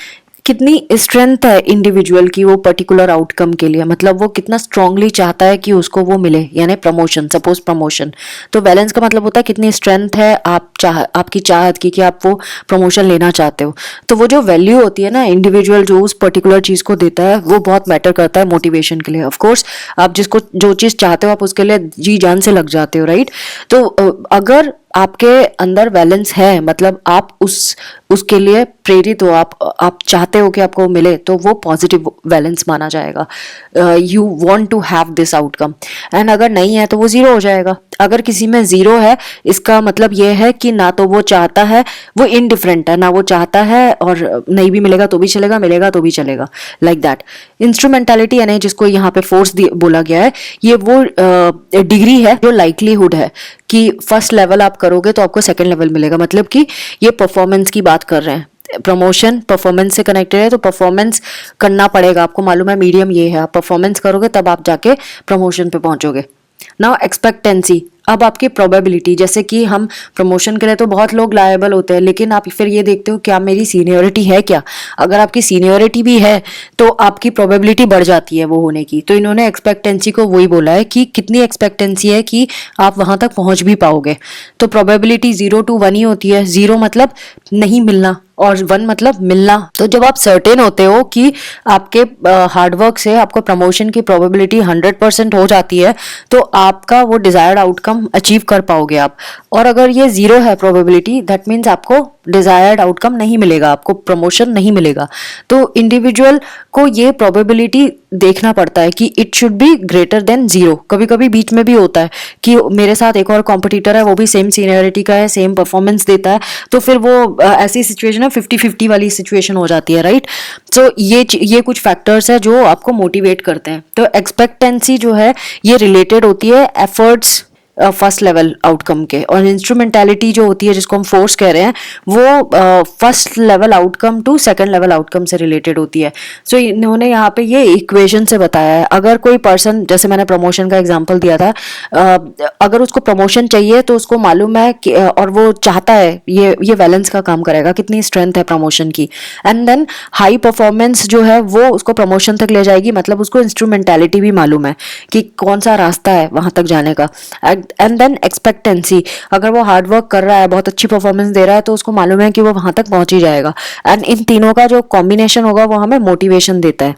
कितनी स्ट्रेंथ है इंडिविजुअल की वो पर्टिकुलर आउटकम के लिए, मतलब वो कितना स्ट्रांगली चाहता है कि उसको वो मिले, यानी प्रमोशन, सपोज प्रमोशन। तो वैलेंस का मतलब होता है कितनी स्ट्रेंथ है आपकी चाहत की कि आप वो प्रमोशन लेना चाहते हो। तो वो जो वैल्यू होती है ना इंडिविजुअल जो उस पर्टिकुलर चीज को देता है वो बहुत मैटर करता है मोटिवेशन के लिए। ऑफ कोर्स आप जिसको जो चीज चाहते हो आप उसके लिए जी जान से लग जाते हो, राइट। तो अगर आपके अंदर बैलेंस है, मतलब आप उसके लिए प्रेरित हो, आप चाहते हो कि आपको मिले, तो वो पॉजिटिव बैलेंस माना जाएगा। You want to have this outcome. And अगर नहीं है तो वो जीरो हो जाएगा। अगर किसी में जीरो है इसका मतलब ये है कि ना तो वो चाहता है, वो इनडिफरेंट है, ना वो चाहता है और नहीं भी मिलेगा तो भी चलेगा, मिलेगा तो भी चलेगा, लाइक दैट। इंस्ट्रूमेंटालिटी यानी जिसको यहाँ पे फोर्स बोला गया है, ये वो डिग्री है जो लाइकलीहुड है कि फर्स्ट लेवल आप करोगे तो आपको सेकंड लेवल मिलेगा। मतलब कि ये परफॉर्मेंस की बात कर रहे हैं, प्रमोशन परफॉर्मेंस से कनेक्टेड है, तो परफॉर्मेंस करना पड़ेगा। आपको मालूम है मीडियम ये है, आप परफॉर्मेंस करोगे तब आप जाके प्रमोशन पे पहुंचोगे। नाउ एक्सपेक्टेंसी, अब आपकी प्रोबेबिलिटी, जैसे कि हम प्रमोशन के लिए तो बहुत लोग लायबल होते हैं, लेकिन आप फिर ये देखते हो क्या मेरी सीनियरिटी है क्या। अगर आपकी सीनियरिटी भी है तो आपकी प्रोबेबिलिटी बढ़ जाती है वो होने की। तो इन्होंने एक्सपेक्टेंसी को वही बोला है कि कितनी एक्सपेक्टेंसी है कि आप वहां तक पहुंच भी पाओगे। तो प्रोबेबिलिटी 0 to 1 ही होती है। 0 मतलब नहीं मिलना और 1 मतलब मिलना। तो जब आप सर्टेन होते हो कि आपके हार्डवर्क से आपको प्रमोशन की प्रोबेबिलिटी 100% हो जाती है तो आपका वो डिजायर्ड आउटकम अचीव कर पाओगे आप। और अगर ये 0 है प्रोबेबिलिटी, दैट मीन्स आपको डिजायर्ड आउटकम नहीं मिलेगा, आपको प्रमोशन नहीं मिलेगा। तो इंडिविजुअल को ये प्रोबेबिलिटी देखना पड़ता है कि it should be greater than 0। कभी कभी बीच में भी होता है कि मेरे साथ एक और कॉम्पिटिटर है, वो भी सेम सीनियरिटी का है, सेम परफॉर्मेंस देता है, तो फिर वो ऐसी सिचुएशन है 50-50 वाली सिचुएशन हो जाती है, राइट। सो ये कुछ फैक्टर्स है जो आपको मोटिवेट करते हैं। तो एक्सपेक्टेंसी जो है ये रिलेटेड होती है एफर्ट्स फर्स्ट लेवल आउटकम के, और इंस्ट्रूमेंटालिटी जो होती है जिसको हम फोर्स कह रहे हैं वो first level outcome to second level outcome से रिलेटेड होती है। सो इन्होंने यहाँ पे ये इक्वेशन से बताया है। अगर कोई पर्सन, जैसे मैंने प्रमोशन का एग्जांपल दिया था, अगर उसको प्रमोशन चाहिए तो उसको मालूम है कि और वो चाहता है, ये बैलेंस का काम करेगा, कितनी स्ट्रेंथ है प्रमोशन की। एंड देन हाई परफॉर्मेंस जो है वो उसको प्रमोशन तक ले जाएगी, मतलब उसको इंस्ट्रूमेंटालिटी भी मालूम है कि कौन सा रास्ता है वहां तक जाने का। एंड देन एक्सपेक्टेंसी, अगर वो हार्ड वर्क कर रहा है, बहुत अच्छी परफॉर्मेंस दे रहा है, तो उसको मालूम है कि वो वहां तक पहुंच ही जाएगा। एंड इन तीनों का जो कॉम्बिनेशन होगा वो हमें मोटिवेशन देता है।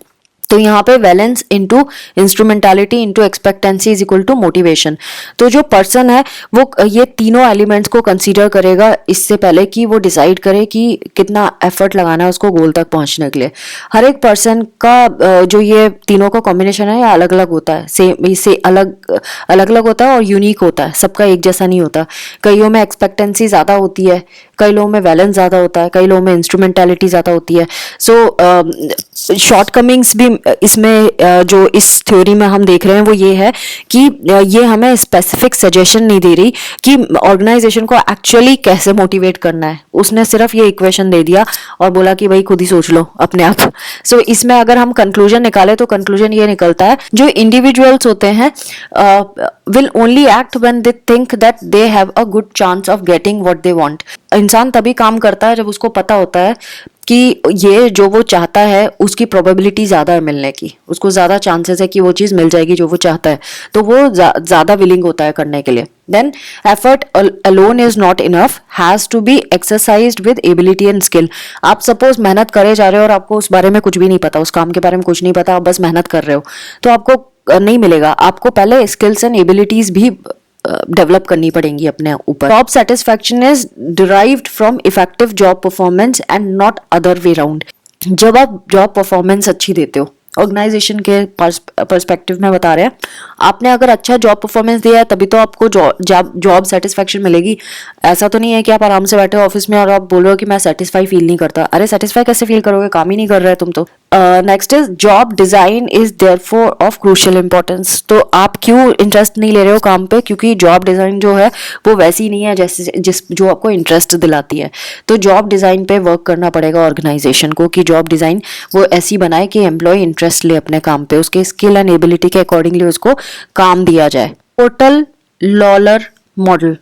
तो यहाँ पे valence into instrumentality into expectancy is equal to motivation. तो जो पर्सन है वो ये तीनों एलिमेंट्स को कंसीडर करेगा इससे पहले कि वो डिसाइड करे कि कितना एफर्ट लगाना है उसको गोल तक पहुंचने के लिए। हर एक पर्सन का जो ये तीनों का कॉम्बिनेशन है ये अलग अलग होता है, सेम इससे अलग अलग होता है और यूनिक होता है, सबका एक जैसा नहीं होता। कईयों में एक्सपेक्टेंसी ज़्यादा होती है, कई लोगों में वैलेंस ज़्यादा होता है, कई लोगों में इंस्ट्रूमेंटालिटी ज़्यादा होती है। सो शॉर्टकमिंग्स भी इसमें जो इस थ्योरी में हम देख रहे हैं वो ये है कि ये हमें स्पेसिफिक सजेशन नहीं दे रही कि ऑर्गेनाइजेशन को एक्चुअली कैसे मोटिवेट करना है। उसने सिर्फ ये इक्वेशन दे दिया और बोला कि भाई खुद ही सोच लो अपने आप। सो इसमें अगर हम कंक्लूजन निकाले तो कंक्लूजन ये निकलता है, जो इंडिविजुअल्स होते हैं will only act when they think that they have a good chance of getting what they want. इंसान तभी काम करता है जब उसको पता होता है कि ये जो वो चाहता है उसकी प्रोबेबिलिटी ज़्यादा है मिलने की, उसको ज़्यादा चांसेस है कि वो चीज़ मिल जाएगी जो वो चाहता है, तो वो ज़्यादा विलिंग होता है करने के लिए। Then effort alone is not enough, has to be exercised with ability and skill. आप सपोज मेहनत करे जा रहे हो और आपको उस बारे में कुछ भी नहीं पता, उस काम के बारे में कुछ नहीं पता, आप बस मेहनत कर रहे हो, तो आपको नहीं मिलेगा। आपको पहले स्किल्स एंड एबिलिटीज भी डेवलप करनी पड़ेंगी अपने ऊपर। Job satisfaction is derived from effective job performance and not other way round. जब आप जॉब परफॉर्मेंस अच्छी देते हो, ऑर्गेनाइजेशन के पर्सपेक्टिव में बता रहे हैं, आपने अगर अच्छा जॉब परफॉर्मेंस दिया है तभी तो आपको जॉब सेटिस्फैक्शन मिलेगी। ऐसा तो नहीं है कि आप आराम से बैठे हो ऑफिस में और आप बोल रहे हो कि मैं सेटिस्फाई फील नहीं करता। अरे सेटिस्फाई कैसे फील करोगे, काम ही नहीं कर रहे तुम तो। Next is job design is therefore of crucial importance. तो आप क्यों इंटरेस्ट नहीं ले रहे हो काम पे, क्योंकि जॉब डिजाइन जो है वो वैसी नहीं है जैसे जो आपको इंटरेस्ट दिलाती है। तो जॉब डिजाइन पे वर्क करना पड़ेगा ऑर्गेनाइजेशन को कि जॉब डिजाइन वो ऐसी बनाए कि एम्प्लॉय इंटरेस्ट ले अपने काम पे, उसके स्किल एंड एबिलिटी के अकॉर्डिंगली उसको काम दिया जाए। पोर्टर लॉलर मॉडल,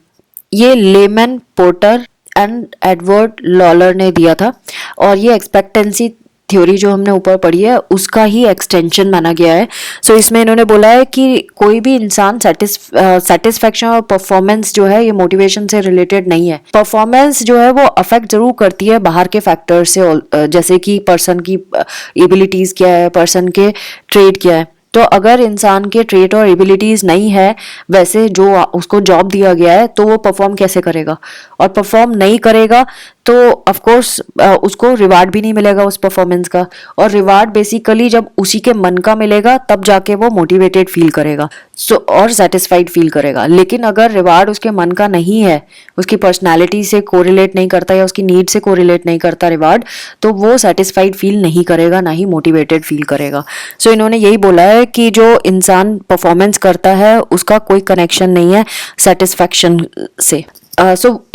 ये lemon porter and Edward Lawler ने दिया था और ये एक्सपेक्टेंसी थ्योरी जो हमने ऊपर पढ़ी है उसका ही एक्सटेंशन माना गया है। सो इसमें इन्होंने बोला है कि कोई भी इंसान सेटिस्फैक्शन और परफॉर्मेंस जो है ये मोटिवेशन से रिलेटेड नहीं है। परफॉर्मेंस जो है वो अफेक्ट जरूर करती है बाहर के फैक्टर से, जैसे कि पर्सन की एबिलिटीज क्या है, पर्सन के ट्रेड क्या है। तो अगर इंसान के ट्रेट और एबिलिटीज नहीं है वैसे जो उसको जॉब दिया गया है, तो वो परफॉर्म कैसे करेगा, और परफॉर्म नहीं करेगा तो ऑफ कोर्स उसको रिवार्ड भी नहीं मिलेगा उस परफॉर्मेंस का। और रिवार्ड बेसिकली जब उसी के मन का मिलेगा तब जाके वो मोटिवेटेड फील करेगा और सेटिस्फाइड फील करेगा। लेकिन अगर रिवार्ड उसके मन का नहीं है, उसकी पर्सनैलिटी से कोरिलेट नहीं करता या उसकी नीड से कोरिलेट नहीं करता रिवार्ड, तो वो सेटिस्फाइड फील नहीं करेगा, ना ही मोटिवेटेड फील करेगा। सो इन्होंने यही बोला है कि जो इंसान परफॉर्मेंस करता है उसका कोई कनेक्शन नहीं है सेटिस्फैक्शन से।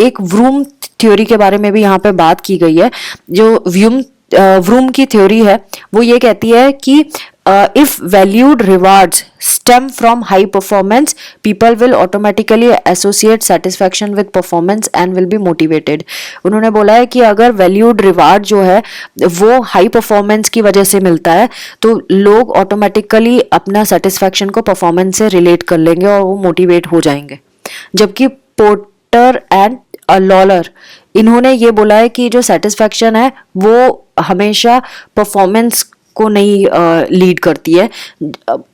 एक व्रूम थ्योरी के बारे में भी यहाँ पे बात की गई है। जो व्रूम की थ्योरी है वो ये कहती है कि if valued rewards stem from high performance, people will automatically associate satisfaction with performance and will be motivated. उन्होंने बोला है कि अगर वैल्यूड रिवार्ड जो है वो हाई परफॉर्मेंस की वजह से मिलता है तो लोग ऑटोमेटिकली अपना सेटिस्फैक्शन को परफॉर्मेंस से रिलेट कर लेंगे और वो मोटिवेट हो जाएंगे। जबकि पोर्टर एंड लॉलर इन्होंने ये बोला है कि जो सेटिस्फैक्शन है वो हमेशा परफॉर्मेंस को नहीं लीड करती है,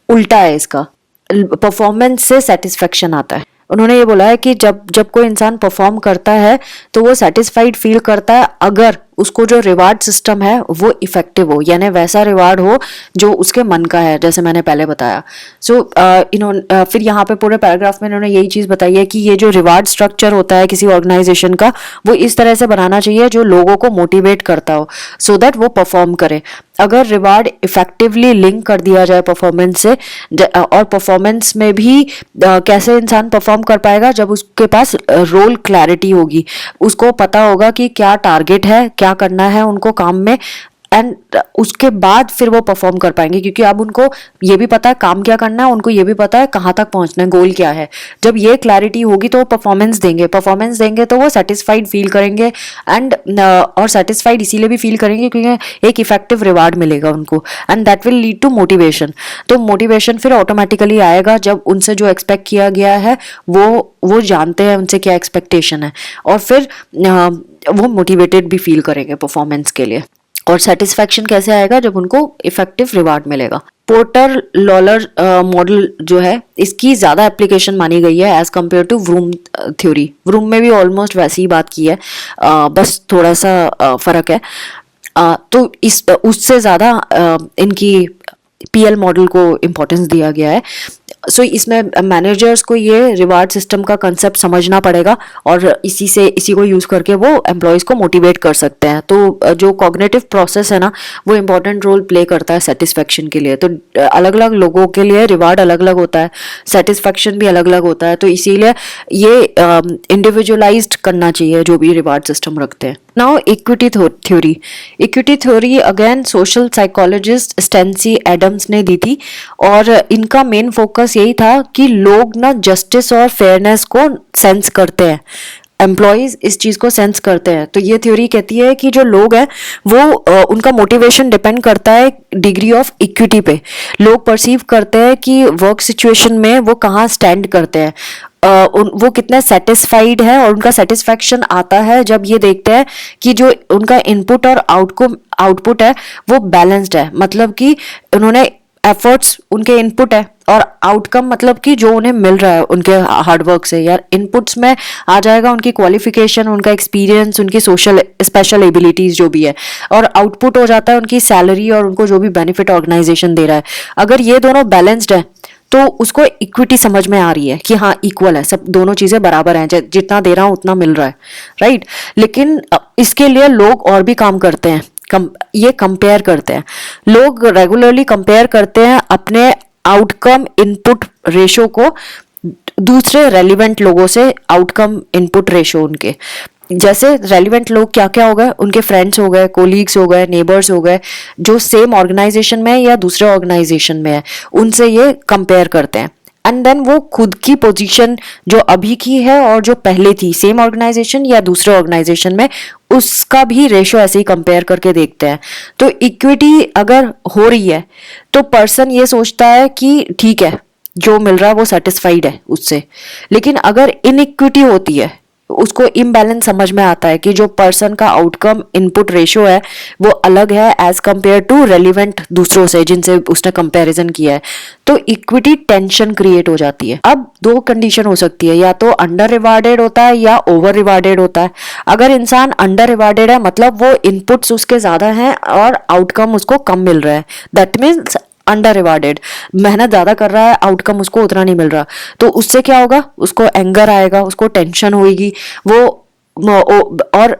उल्टा है इसका, परफॉर्मेंस से सेटिस्फैक्शन आता है। उन्होंने ये बोला है कि जब कोई इंसान परफॉर्म करता है तो वो सेटिस्फाइड फील करता है अगर उसको जो रिवार्ड सिस्टम है वो इफेक्टिव हो, यानी वैसा रिवार्ड हो जो उसके मन का है, जैसे मैंने पहले बताया। सो इन्होंने फिर यहाँ पे पूरे पैराग्राफ में इन्होंने यही चीज़ बताई है कि ये जो रिवार्ड स्ट्रक्चर होता है किसी ऑर्गेनाइजेशन का वो इस तरह से बनाना चाहिए जो लोगों को मोटिवेट करता हो, सो दैट वो परफॉर्म करे। अगर रिवार्ड इफेक्टिवली लिंक कर दिया जाए परफॉर्मेंस से, और परफॉर्मेंस में भी कैसे इंसान परफॉर्म कर पाएगा, जब उसके पास रोल क्लैरिटी होगी, उसको पता होगा कि क्या टारगेट है, क्या करना है उनको काम में, एंड उसके बाद फिर वो परफॉर्म कर पाएंगे, क्योंकि अब उनको ये भी पता है काम क्या करना है, उनको ये भी पता है कहाँ तक पहुंचना है, गोल क्या है। जब ये क्लैरिटी होगी तो वो परफॉर्मेंस देंगे तो वो सेटिस्फाइड फील करेंगे, एंड और सेटिस्फाइड इसीलिए भी फील करेंगे क्योंकि एक इफेक्टिव रिवार्ड मिलेगा उनको, and that will lead to motivation. तो मोटिवेशन फिर ऑटोमेटिकली आएगा जब उनसे जो एक्सपेक्ट किया गया है वो जानते हैं उनसे क्या एक्सपेक्टेशन है, और फिर वो मोटिवेटेड भी फील करेंगे परफॉर्मेंस के लिए। और सेटिस्फैक्शन कैसे आएगा, जब उनको इफेक्टिव रिवार्ड मिलेगा। पोर्टर लॉलर मॉडल जो है, इसकी ज्यादा एप्लीकेशन मानी गई है as compare to Vroom theory. Vroom में भी ऑलमोस्ट वैसी ही बात की है, बस थोड़ा सा फर्क है। तो इस उससे ज्यादा इनकी पीएल मॉडल को इम्पोर्टेंस दिया गया है। सो इसमें मैनेजर्स को ये रिवार्ड सिस्टम का कंसेप्ट समझना पड़ेगा और इसी को यूज करके वो एम्प्लॉयज को मोटिवेट कर सकते हैं। तो जो कॉग्निटिव प्रोसेस है ना, वो इम्पोर्टेंट रोल प्ले करता है सेटिस्फेक्शन के लिए। तो अलग अलग लोगों के लिए रिवार्ड अलग अलग होता है, सेटिस्फेक्शन भी अलग अलग होता है। तो इसीलिए ये इंडिविजुअलाइज्ड करना चाहिए जो भी रिवार्ड सिस्टम रखते हैं। Now equity theory. Equity theory again social psychologist Stacy Adams ने दी थी और इनका मेन फोकस यही था कि लोग ना जस्टिस और फेयरनेस को सेंस करते हैं, एम्प्लॉयज इस चीज को सेंस करते हैं। तो ये थ्योरी कहती है कि जो लोग हैं वो उनका मोटिवेशन डिपेंड करता है डिग्री ऑफ इक्विटी पे। लोग परसीव करते हैं कि वर्क सिचुएशन में वो कहाँ स्टैंड करते हैं, वो कितने सेटिस्फाइड है, और उनका सेटिस्फैक्शन आता है जब ये देखते हैं कि जो उनका इनपुट और आउटपुट है वो बैलेंस्ड है। मतलब कि उन्होंने एफर्ट्स, उनके इनपुट है और आउटकम मतलब कि जो उन्हें मिल रहा है उनके हार्डवर्क से। यार इनपुट्स में आ जाएगा उनकी क्वालिफिकेशन, उनका एक्सपीरियंस, उनकी सोशल स्पेशल एबिलिटीज जो भी है, और आउटपुट हो जाता है उनकी सैलरी और उनको जो भी बेनिफिट ऑर्गेनाइजेशन दे रहा है। अगर ये दोनों बैलेंस्ड है तो उसको इक्विटी समझ में आ रही है कि हाँ इक्वल है, सब दोनों चीजें बराबर हैं, जितना दे रहा हूं उतना मिल रहा है, राइट। लेकिन इसके लिए लोग और भी काम करते हैं, ये कंपेयर करते हैं। लोग रेगुलरली कंपेयर करते हैं अपने आउटकम इनपुट रेशो को दूसरे रेलिवेंट लोगों से, आउटकम इनपुट रेशो उनके। जैसे रेलिवेंट लोग क्या क्या हो गए, उनके फ्रेंड्स हो गए, कोलीग्स हो गए, नेबर्स हो गए, जो सेम ऑर्गेनाइजेशन में है या दूसरे ऑर्गेनाइजेशन में है, उनसे ये कंपेयर करते हैं। एंड देन वो खुद की पोजीशन जो अभी की है और जो पहले थी सेम ऑर्गेनाइजेशन या दूसरे ऑर्गेनाइजेशन में, उसका भी रेशो ऐसे ही कंपेयर करके देखते हैं। तो इक्विटी अगर हो रही है तो पर्सन ये सोचता है कि ठीक है जो मिल रहा है वो सेटिस्फाइड है उससे। लेकिन अगर इनइक्विटी होती है, उसको इम्बैलेंस समझ में आता है कि जो पर्सन का आउटकम इनपुट रेशियो है वो अलग है एज कंपेयर टू रेलिवेंट दूसरों से जिनसे उसने कंपैरिजन किया है, तो इक्विटी टेंशन क्रिएट हो जाती है। अब दो कंडीशन हो सकती है, या तो अंडर रिवार्डेड होता है या ओवर रिवार्डेड होता है। अगर इंसान अंडर रिवार्डेड है मतलब वो इनपुट्स उसके ज्यादा हैं और आउटकम उसको कम मिल रहा है, दैट मीन्स अंडर रिवार्डेड, मेहनत ज्यादा कर रहा है, आउटकम उसको उतना नहीं मिल रहा। तो उससे क्या होगा, उसको एंगर आएगा, उसको टेंशन होगी, वो और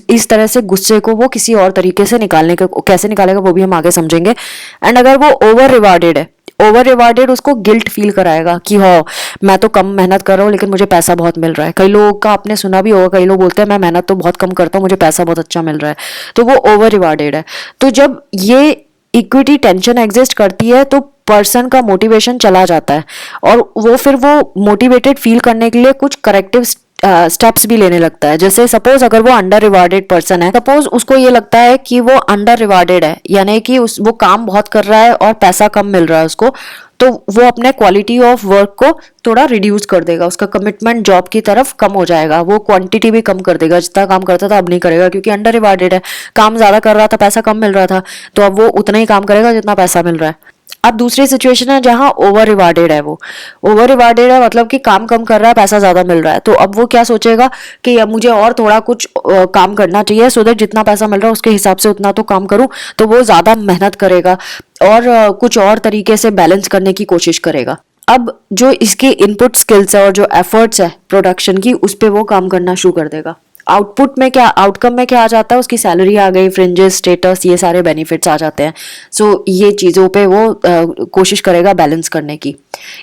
इस तरह से गुस्से को वो किसी और तरीके से निकालने का, कैसे निकालेगा वो भी हम आगे समझेंगे। एंड अगर वो ओवर रिवार्डेड है, ओवर रिवार्डेड उसको गिल्ट फील कराएगा कि हाँ मैं तो कम मेहनत कर रहा हूँ लेकिन मुझे पैसा बहुत मिल रहा है। कई लोगों का आपने सुना भी होगा, कई लोग बोलते हैं मैं मेहनत तो बहुत कम करता हूँ, मुझे पैसा बहुत अच्छा मिल रहा है, तो वो ओवर रिवार्डेड है। तो जब ये इक्विटी टेंशन एग्जिस्ट करती है तो पर्सन का मोटिवेशन चला जाता है और वो फिर वो मोटिवेटेड फील करने के लिए कुछ करेक्टिव स्टेप्स भी लेने लगता है। जैसे सपोज अगर वो अंडर रिवार्डेड पर्सन है, सपोज उसको ये लगता है कि वो अंडर रिवार्डेड है, यानी कि वो काम बहुत कर रहा है और पैसा कम मिल रहा है उसको, तो वो अपने क्वालिटी ऑफ वर्क को थोड़ा रिड्यूस कर देगा, उसका कमिटमेंट जॉब की तरफ कम हो जाएगा, वो क्वांटिटी भी कम कर देगा, जितना काम करता था अब नहीं करेगा क्योंकि अंडर रिवार्डेड है, काम ज्यादा कर रहा था पैसा कम मिल रहा था, तो अब वो उतना ही काम करेगा जितना पैसा मिल रहा है। अब दूसरी सिचुएशन है जहां ओवर रिवार्डेड है, वो ओवर रिवार्डेड है मतलब कि काम कम कर रहा है पैसा ज्यादा मिल रहा है, तो अब वो क्या सोचेगा कि अब मुझे और थोड़ा कुछ काम करना चाहिए सो दैट जितना पैसा मिल रहा है उसके हिसाब से उतना तो काम करूं, तो वो ज्यादा मेहनत करेगा और कुछ और तरीके से बैलेंस करने की कोशिश करेगा। अब जो इसकी इनपुट स्किल्स है और जो एफर्ट्स है प्रोडक्शन की, उस पर वो काम करना शुरू कर देगा। आउटपुट में क्या, आउटकम में क्या आ जाता है, उसकी सैलरी आ गई, फ्रिंजेस, स्टेटस, ये सारे बेनिफिट्स आ जाते हैं। सो ये चीज़ों पे वो कोशिश करेगा बैलेंस करने की।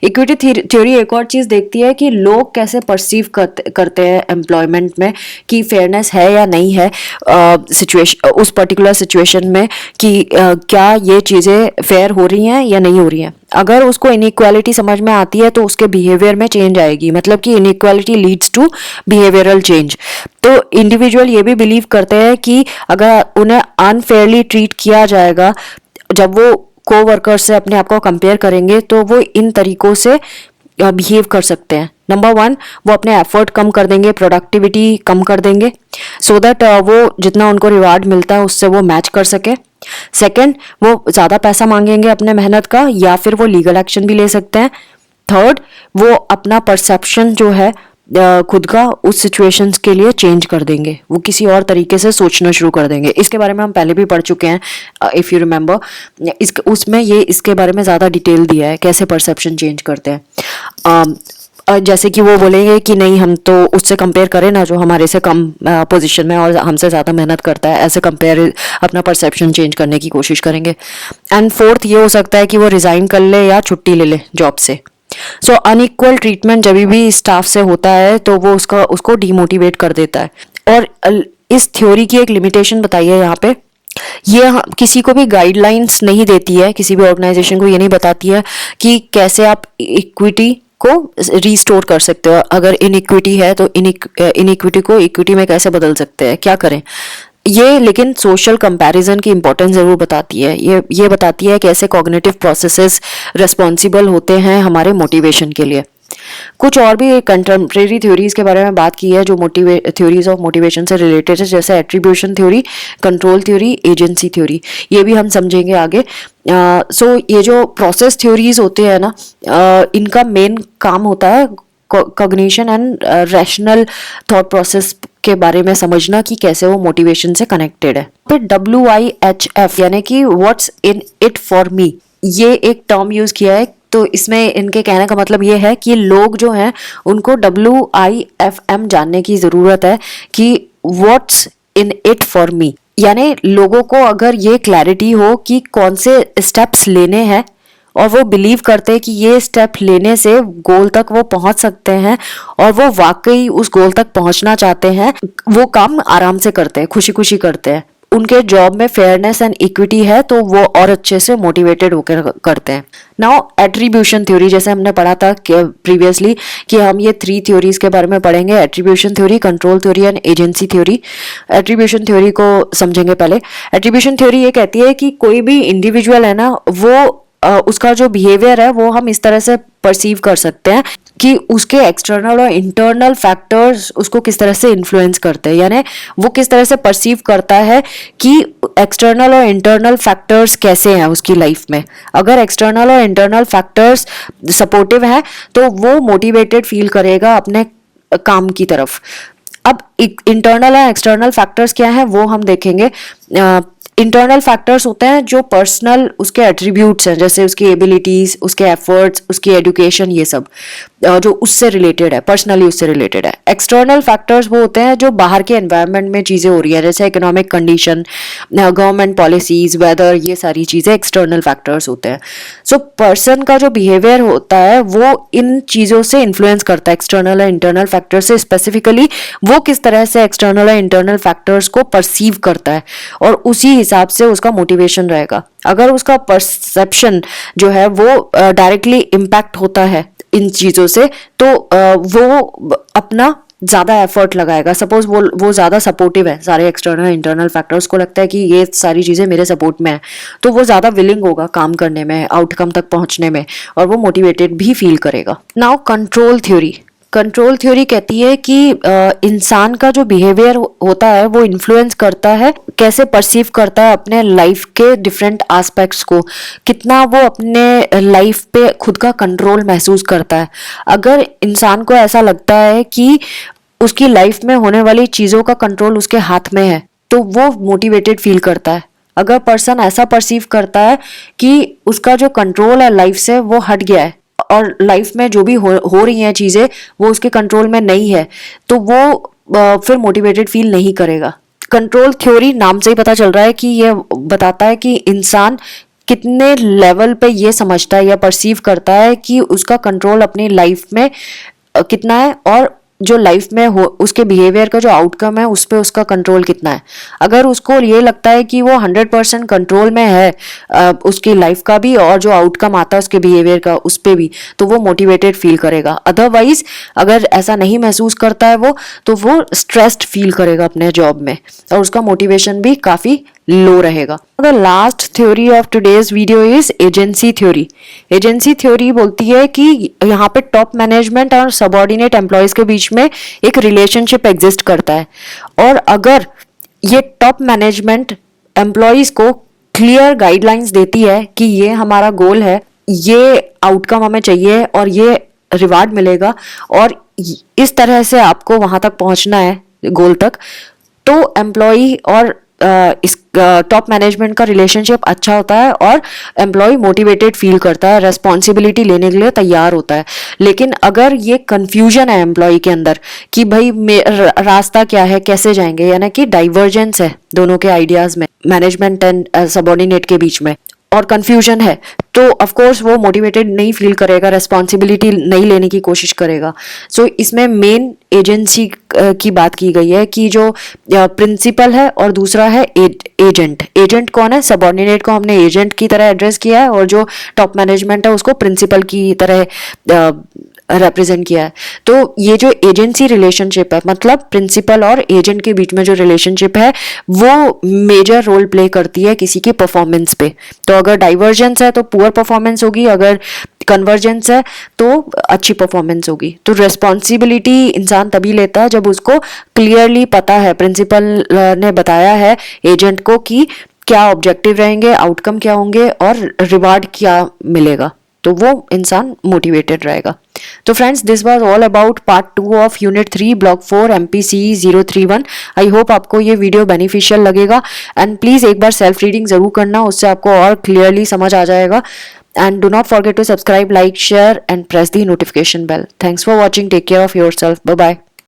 इक्विटी थ्योरी एक और चीज़ देखती है कि लोग कैसे परसीव करते हैं एम्प्लॉयमेंट में कि फेयरनेस है या नहीं है सिचुएशन, उस पर्टिकुलर सिचुएशन में कि क्या ये चीज़ें फेयर हो रही हैं या नहीं हो रही हैं। अगर उसको इनइक्वालिटी समझ में आती है तो उसके बिहेवियर में चेंज आएगी, मतलब कि inequality leads to behavioural change. तो इंडिविजुअल ये भी बिलीव करते हैं कि अगर उन्हें अनफेयरली ट्रीट किया जाएगा, जब वो को वर्कर्स से अपने आप को कंपेयर करेंगे तो वो इन तरीकों से बिहेव कर सकते हैं। नंबर 1, वो अपने एफर्ट कम कर देंगे, प्रोडक्टिविटी कम कर देंगे, सो दैट वो जितना उनको रिवार्ड मिलता है उससे वो मैच कर सके। सेकंड, वो ज़्यादा पैसा मांगेंगे अपने मेहनत का, या फिर वो लीगल एक्शन भी ले सकते हैं। थर्ड, वो अपना परसेप्शन जो है खुद का उस सिचुएशंस के लिए चेंज कर देंगे, वो किसी और तरीके से सोचना शुरू कर देंगे। इसके बारे में हम पहले भी पढ़ चुके हैं, इफ़ यू रिमेंबर। उसमें ये इसके बारे में ज़्यादा डिटेल दिया है कैसे परसेप्शन चेंज करते हैं। जैसे कि वो बोलेंगे कि नहीं, हम तो उससे कंपेयर करें ना जो हमारे से कम पोजीशन में और हमसे ज़्यादा मेहनत करता है, ऐसे कंपेयर अपना परसेप्शन चेंज करने की कोशिश करेंगे। एंड फोर्थ, ये हो सकता है कि वो रिज़ाइन कर ले या छुट्टी ले ले जॉब से। सो अनइक्वल ट्रीटमेंट जब भी स्टाफ से होता है तो वो उसको डीमोटिवेट कर देता है। और इस थ्योरी की एक लिमिटेशन बताई है यहाँ पे, ये किसी को भी गाइडलाइंस नहीं देती है, किसी भी ऑर्गेनाइजेशन को ये नहीं बताती है कि कैसे आप इक्विटी को रिस्टोर कर सकते हो। अगर इनइक्विटी है तो इनइक्विटी को इक्विटी में कैसे बदल सकते हैं, क्या करें ये। लेकिन सोशल कंपैरिजन की इंपॉर्टेंस जरूर बताती है। ये बताती है कैसे कॉग्निटिव प्रोसेसेस रिस्पॉन्सिबल होते हैं हमारे मोटिवेशन के लिए। कुछ और भी कंटेम्प्रेरी थ्योरीज के बारे में बात की है जो थ्योरीज ऑफ मोटिवेशन से रिलेटेड है, जैसे attribution theory, control theory, agency theory. ये भी हम समझेंगे आगे। सो ये जो प्रोसेस थ्योरीज होते हैं ना, इनका मेन काम होता है cognition and rational thought process के बारे में समझना कि कैसे वो मोटिवेशन से कनेक्टेड है। फिर WIHF यानी कि what's in it for me, ये एक टर्म यूज किया है। तो इसमें इनके कहने का मतलब ये है कि लोग जो हैं उनको WIFM जानने की ज़रूरत है कि what's in it for me, यानी लोगों को अगर ये क्लैरिटी हो कि कौन से स्टेप्स लेने हैं और वो बिलीव करते हैं कि ये स्टेप लेने से गोल तक वो पहुंच सकते हैं और वो वाकई उस गोल तक पहुंचना चाहते हैं, वो काम आराम से करते हैं, खुशी खुशी करते हैं। उनके जॉब में फेयरनेस एंड इक्विटी है तो वो और अच्छे से मोटिवेटेड होकर करते हैं। नाउ एट्रीब्यूशन थ्योरी, जैसे हमने पढ़ा था प्रीवियसली कि हम ये 3 थ्योरीज के बारे में पढ़ेंगे, attribution theory, control theory and agency theory. Attribution theory को समझेंगे पहले। एट्रीब्यूशन थ्योरी ये कहती है कि कोई भी इंडिविजुअल है ना, वो उसका जो बिहेवियर है वो हम इस तरह से परसीव कर सकते हैं कि उसके एक्सटर्नल और इंटरनल फैक्टर्स उसको किस तरह से इन्फ्लुएंस करते हैं, यानी वो किस तरह से परसीव करता है कि एक्सटर्नल और इंटरनल फैक्टर्स कैसे हैं उसकी लाइफ में। अगर एक्सटर्नल और इंटरनल फैक्टर्स सपोर्टिव हैं तो वो मोटिवेटेड फील करेगा अपने काम की तरफ। अब इंटरनल और एक्सटर्नल फैक्टर्स क्या है वो हम देखेंगे। इंटरनल फैक्टर्स होते हैं जो पर्सनल उसके एट्रीब्यूट्स हैं, जैसे उसकी एबिलिटीज, उसके एफर्ट्स, उसकी एजुकेशन, ये सब जो उससे रिलेटेड है, पर्सनली उससे रिलेटेड है। एक्सटर्नल फैक्टर्स वो होते हैं जो बाहर के एनवायरनमेंट में चीज़ें हो रही है, जैसे economic condition, government policies, weather, ये सारी चीज़ें एक्सटर्नल फैक्टर्स होते हैं। सो पर्सन का जो बिहेवियर होता है वो इन चीज़ों से इन्फ्लुएंस करता है, एक्सटर्नल और इंटरनल फैक्टर्स से। स्पेसिफिकली वो किस तरह से एक्सटर्नल और इंटरनल फैक्टर्स को परसीव करता है और उसी हिसाब से उसका मोटिवेशन रहेगा। अगर उसका परसेप्शन जो है वो डायरेक्टली इम्पैक्ट होता है इन चीज़ों से तो वो अपना ज़्यादा एफर्ट लगाएगा। सपोज वो ज़्यादा सपोर्टिव है, सारे एक्सटर्नल इंटरनल फैक्टर्स को लगता है कि ये सारी चीज़ें मेरे सपोर्ट में है, तो वो ज़्यादा विलिंग होगा काम करने में, आउटकम तक पहुंचने में, और वो मोटिवेटेड भी फील करेगा। Now control theory. Control theory कहती है कि इंसान का जो बिहेवियर होता है वो इन्फ्लुएंस करता है, कैसे परसीव करता है अपने लाइफ के डिफरेंट एस्पेक्ट्स को, कितना वो अपने लाइफ पे खुद का कंट्रोल महसूस करता है। अगर इंसान को ऐसा लगता है कि उसकी लाइफ में होने वाली चीज़ों का कंट्रोल उसके हाथ में है तो वो मोटिवेटेड फील करता है। अगर पर्सन ऐसा परसीव करता है कि उसका जो कंट्रोल है लाइफ से वो हट गया है और लाइफ में जो भी हो रही हैं चीज़ें वो उसके कंट्रोल में नहीं है, तो वो फिर मोटिवेटेड फील नहीं करेगा। कंट्रोल थ्योरी नाम से ही पता चल रहा है कि ये बताता है कि इंसान कितने लेवल पे ये समझता है या परसीव करता है कि उसका कंट्रोल अपनी लाइफ में कितना है और जो लाइफ में हो उसके बिहेवियर का जो आउटकम है उस पर उसका कंट्रोल कितना है। अगर उसको ये लगता है कि वो 100% कंट्रोल में है उसकी लाइफ का भी और जो आउटकम आता है उसके बिहेवियर का उस पर भी, तो वो मोटिवेटेड फील करेगा। अदरवाइज अगर ऐसा नहीं महसूस करता है वो, तो वो स्ट्रेस्ड फील करेगा अपने जॉब में और उसका मोटिवेशन भी काफ़ी लो रहेगा। The last theory of today's video is agency theory. Agency theory बोलती है कि यहाँ पे टॉप मैनेजमेंट और सबऑर्डिनेट एम्प्लॉयज के बीच में एक रिलेशनशिप एग्जिस्ट करता है, और अगर ये टॉप मैनेजमेंट एम्प्लॉयज को क्लियर गाइडलाइंस देती है कि ये हमारा गोल है, ये आउटकम हमें चाहिए और ये रिवार्ड मिलेगा और इस तरह से आपको वहां तक पहुंचना है गोल तक, तो एम्प्लॉय और इस टॉप मैनेजमेंट का रिलेशनशिप अच्छा होता है और एम्प्लॉय मोटिवेटेड फील करता है, रेस्पॉन्सिबिलिटी लेने के लिए तैयार होता है। लेकिन अगर ये कंफ्यूजन है एम्प्लॉय के अंदर कि भाई रास्ता क्या है, कैसे जाएंगे, यानी कि डाइवर्जेंस है दोनों के आइडियाज में, मैनेजमेंट एंड सबऑर्डिनेट के बीच में, और कंफ्यूजन है, तो ऑफ कोर्स वो मोटिवेटेड नहीं फील करेगा, रेस्पॉन्सिबिलिटी नहीं लेने की कोशिश करेगा। सो इसमें मेन एजेंसी की बात की गई है कि जो प्रिंसिपल है और दूसरा है एजेंट। एजेंट कौन है? सबऑर्डिनेट को हमने एजेंट की तरह एड्रेस किया है और जो टॉप मैनेजमेंट है उसको प्रिंसिपल की तरह रिप्रेजेंट किया है। तो ये जो एजेंसी रिलेशनशिप है, मतलब प्रिंसिपल और एजेंट के बीच में जो रिलेशनशिप है, वो मेजर रोल प्ले करती है किसी की परफॉर्मेंस पे। तो अगर डाइवर्जेंस है तो पुअर परफॉर्मेंस होगी, अगर कन्वर्जेंस है तो अच्छी परफॉर्मेंस होगी। तो रिस्पॉन्सिबिलिटी इंसान तभी लेता है जब उसको क्लियरली पता है, प्रिंसिपल ने बताया है एजेंट को कि क्या ऑब्जेक्टिव रहेंगे, आउटकम क्या होंगे और रिवार्ड क्या मिलेगा, तो वो इंसान मोटिवेटेड रहेगा। तो friends, this was all about part 2 of unit 3 block 4 MPCE 031। I hope आपको ये वीडियो बेनिफिशियल लगेगा एंड प्लीज एक बार सेल्फ रीडिंग जरूर करना, उससे आपको और क्लियरली समझ आ जाएगा। And do not forget to subscribe, like, share and press the notification bell. Thanks for watching, take care of your self, bye bye.